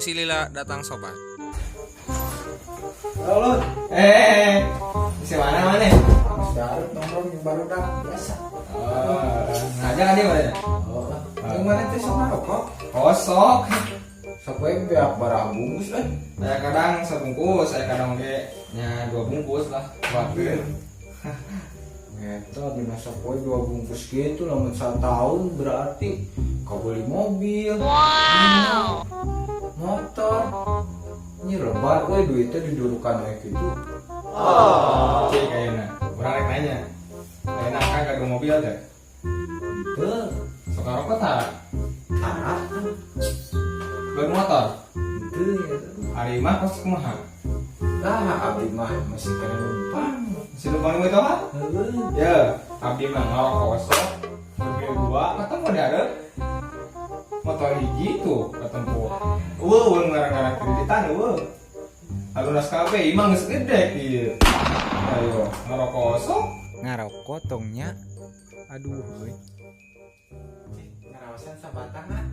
si Lila datang sobat. Halo, Bisa mana? Darut nongkrong yang baru dah biasa. Ngajak kan dia mana? Oh, yang mana tuh sama rokok? Kosok. Sampai biar barang bungkus Saya kadang sebungkus, saya kadang nya 2 bungkus lah. Waktu. Eta di masa poe 2 bungkus gitu lamun 1 tahun berarti kau beli mobil, motor. Ini lebar duitnya didudukan kayak gitu. Cek kayaknya. Orang rek nanya. Kayaknya kan kagak mobil deh. Itu Suka rokok tak? harap Baru motor. itu ya. Hari mah kos kumaha. Abdi mah masih kena numpang. Si numpang itu apa? Ya, abdi mah ngarok kosong. Mobil 2 ketemu ada. Motor hiji tuh ketemu. Ngarang-ngarang kreditan Alunas KB imang geus gede ieu. Ayo, ngarok kosong. Ngarokok tongnya. Aduh, euy. Ngarawasan sabatangan.